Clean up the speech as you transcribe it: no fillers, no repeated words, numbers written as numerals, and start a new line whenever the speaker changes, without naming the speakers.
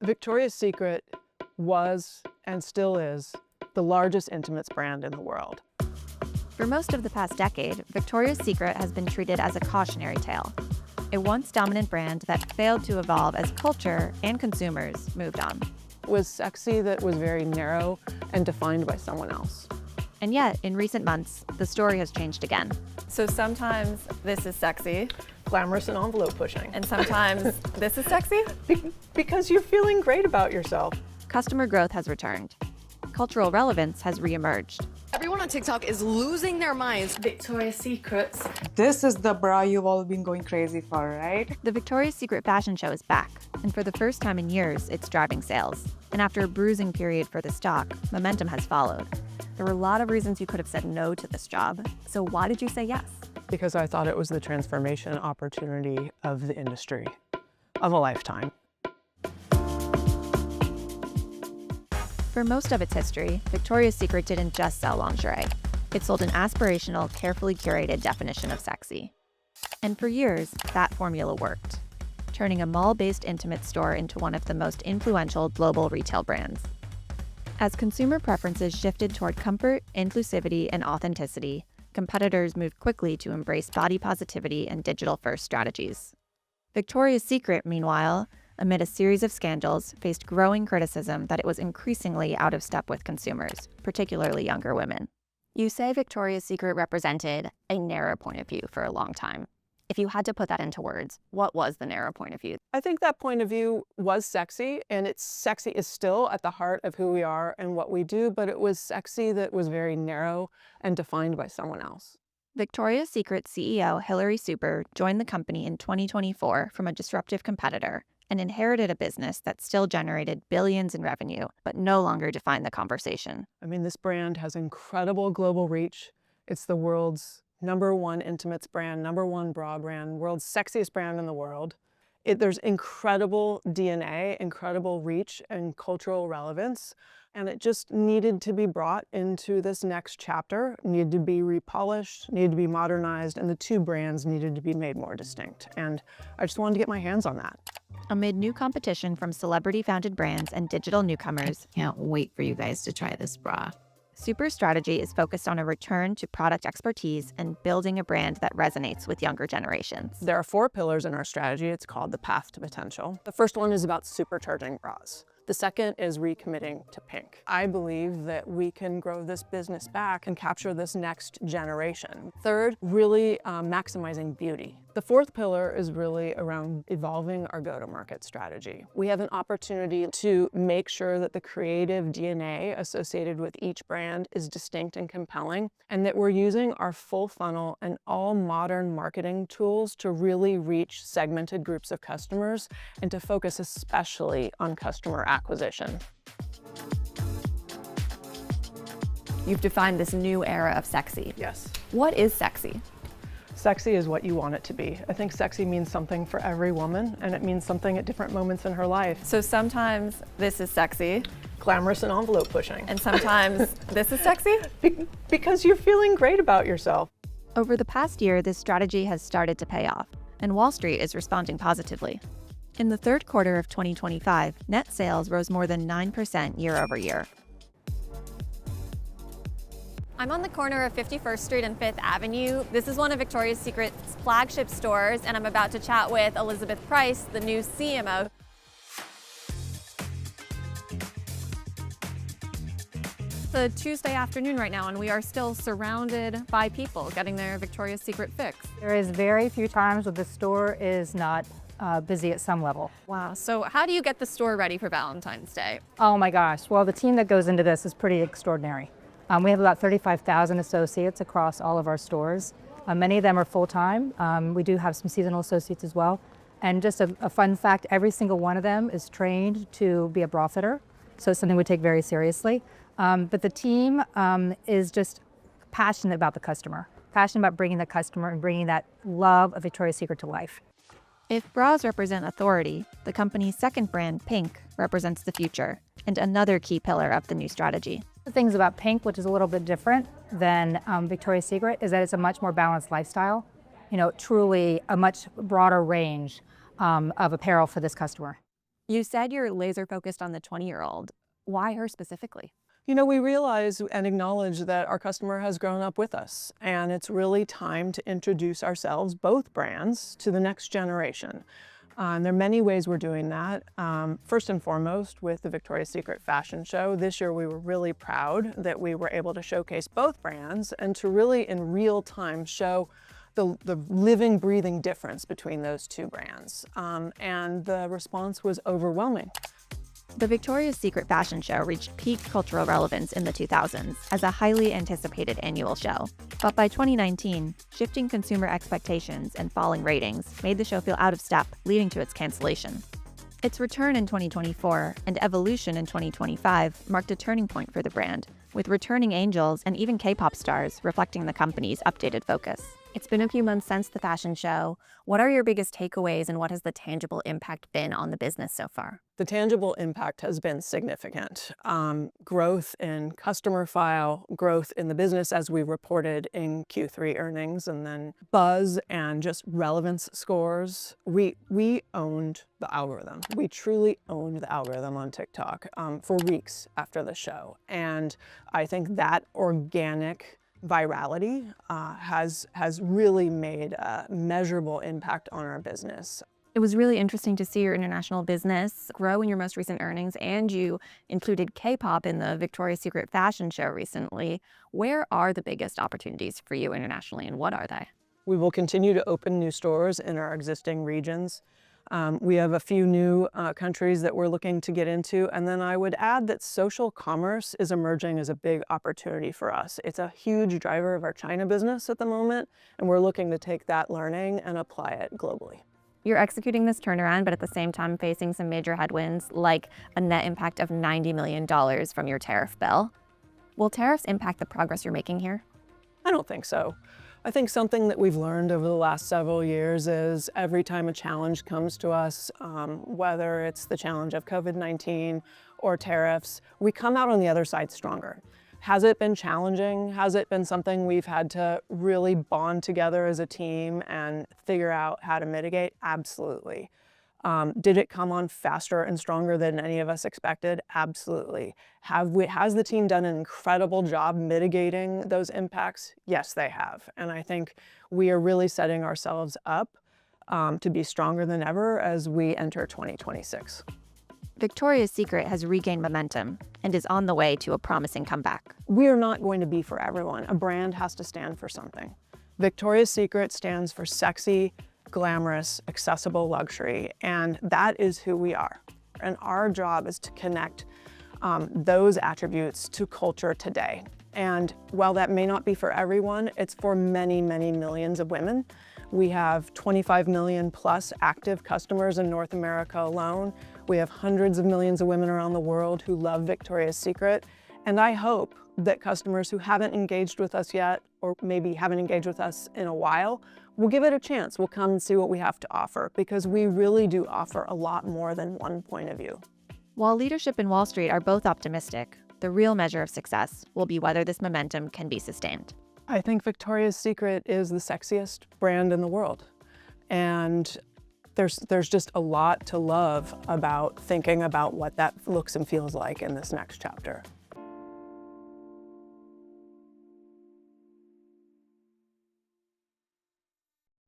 Victoria's Secret was and still is the largest intimates brand in the world.
For most of the past decade, Victoria's Secret has been treated as a cautionary tale, a once dominant brand that failed to evolve as culture and consumers moved on.
It was sexy that was very narrow and defined by someone else.
And yet, in recent months, the story has changed again.
So sometimes this is sexy,
Glamorous and envelope pushing.
and sometimes this is sexy.
Because you're feeling great about yourself.
Customer growth has returned. Cultural relevance has reemerged.
Everyone on TikTok is losing their minds.
Victoria's Secrets.
This is the bra you've all been going crazy for, right?
The Victoria's Secret fashion show is back, and for the first time in years, it's driving sales. And after a bruising period for the stock, momentum has followed. There were a lot of reasons you could have said no to this job, so why did you say yes?
Because I thought it was the transformation opportunity of the industry, of a lifetime.
For most of its history, Victoria's Secret didn't just sell lingerie. It sold an aspirational, carefully curated definition of sexy. And for years, that formula worked, turning a mall-based intimate store into one of the most influential global retail brands. As consumer preferences shifted toward comfort, inclusivity, and authenticity, competitors moved quickly to embrace body positivity and digital-first strategies. Victoria's Secret, meanwhile, amid a series of scandals, faced growing criticism that it was increasingly out of step with consumers, particularly younger women. You say Victoria's Secret represented a narrow point of view for a long time. If you had to put that into words, what was the narrow point of view?
I think that point of view was sexy, and it's sexy is still at the heart of who we are and what we do, but it was sexy that was very narrow and defined by someone else.
Victoria's Secret CEO Hilary Super joined the company in 2024 from a disruptive competitor and inherited a business that still generated billions in revenue, but no longer defined the conversation.
I mean, this brand has incredible global reach. It's the world's #1 intimates brand, #1 bra brand, world's sexiest brand in the world. There's incredible DNA, incredible reach, and cultural relevance, and it just needed to be brought into this next chapter, needed to be repolished, needed to be modernized, and the two brands needed to be made more distinct. And I just wanted to get my hands on that.
Amid new competition from celebrity-founded brands and digital newcomers,
Can't wait for you guys to try this bra.
Super's strategy is focused on a return to product expertise and building a brand that resonates with younger generations.
There are 4 pillars in our strategy. It's called the Path to Potential. The first one is about supercharging bras. The second is recommitting to pink. I believe that we can grow this business back and capture this next generation. Third, really maximizing beauty. The fourth pillar is really around evolving our go-to-market strategy. We have an opportunity to make sure that the creative DNA associated with each brand is distinct and compelling, and that we're using our full funnel and all modern marketing tools to really reach segmented groups of customers and to focus especially on customer acquisition.
You've defined this new era of sexy.
Yes.
What is sexy?
Sexy is what you want it to be. I think sexy means something for every woman, and it means something at different moments in her life.
So sometimes this is sexy,
Glamorous and envelope pushing.
and sometimes this is sexy.
Because you're feeling great about yourself.
Over the past year, this strategy has started to pay off, and Wall Street is responding positively. In the third quarter of 2025, net sales rose more than 9% year over year.
I'm on the corner of 51st Street and 5th Avenue. This is one of Victoria's Secret's flagship stores, and I'm about to chat with Elizabeth Price, the new CMO. It's a Tuesday afternoon right now, and we are still surrounded by people getting their Victoria's Secret fix.
There is very few times where the store is not busy at some level.
Wow, so how do you get the store ready for Valentine's Day?
Oh my gosh, well the team that goes into this is pretty extraordinary. We have about 35,000 associates across all of our stores. Many of them are full-time. We do have some seasonal associates as well. And just a fun fact, every single one of them is trained to be a bra fitter, so it's something we take very seriously. But the team is just passionate about the customer, passionate about bringing the customer and bringing that love of Victoria's Secret to life.
If bras represent authority, the company's second brand, Pink, represents the future, and another key pillar of the new strategy.
The things about Pink, which is a little bit different than Victoria's Secret, is that it's a much more balanced lifestyle. You know, truly a much broader range of apparel for this customer.
You said you're laser focused on the 20-year-old. Why her specifically?
You know, we realize and acknowledge that our customer has grown up with us, and it's really time to introduce ourselves, both brands, to the next generation. And there are many ways we're doing that. First and foremost, with the Victoria's Secret fashion show. This year we were really proud that we were able to showcase both brands and to really in real time show the living, breathing difference between those two brands. And the response was overwhelming.
The Victoria's Secret fashion show reached peak cultural relevance in the 2000s as a highly anticipated annual show. But by 2019, shifting consumer expectations and falling ratings made the show feel out of step, leading to its cancellation. Its return in 2024 and evolution in 2025 marked a turning point for the brand, with returning angels and even K-pop stars reflecting the company's updated focus. It's been a few months since the fashion show. What are your biggest takeaways and what has the tangible impact been on the business so far?
The tangible impact has been significant. Growth in customer file, growth in the business as we reported in Q3 earnings, and then buzz and just relevance scores. We owned the algorithm. We truly owned the algorithm on TikTok for weeks after the show. And I think that organic virality has really made a measurable impact on our business.
It was really interesting to see your international business grow in your most recent earnings, and you included K-pop in the Victoria's Secret fashion show recently. Where are the biggest opportunities for you internationally, and what are they?
We will continue to open new stores in our existing regions. We have a few new countries that we're looking to get into. And then I would add that social commerce is emerging as a big opportunity for us. It's a huge driver of our China business at the moment, and we're looking to take that learning and apply it globally.
You're executing this turnaround, but at the same time facing some major headwinds, like a net impact of $90 million from your tariff bill. Will tariffs impact the progress you're making here?
I don't think so. I think something that we've learned over the last several years is every time a challenge comes to us, whether it's the challenge of COVID-19 or tariffs, we come out on the other side stronger. Has it been challenging? Has it been something we've had to really bond together as a team and figure out how to mitigate? Absolutely. Did it come on faster and stronger than any of us expected? Absolutely. Has the team done an incredible job mitigating those impacts? Yes, they have. And I think we are really setting ourselves up to be stronger than ever as we enter 2026.
Victoria's Secret has regained momentum and is on the way to a promising comeback.
We are not going to be for everyone. A brand has to stand for something. Victoria's Secret stands for sexy, glamorous, accessible luxury, and that is who we are. And our job is to connect those attributes to culture today. And while that may not be for everyone, it's for many, many millions of women. We have 25 million plus active customers in North America alone. We have hundreds of millions of women around the world who love Victoria's Secret. And I hope that customers who haven't engaged with us yet, or maybe haven't engaged with us in a while, will give it a chance. We'll come and see what we have to offer, because we really do offer a lot more than one point of view.
While leadership and Wall Street are both optimistic, the real measure of success will be whether this momentum can be sustained.
I think Victoria's Secret is the sexiest brand in the world. And there's just a lot to love about thinking about what that looks and feels like in this next chapter.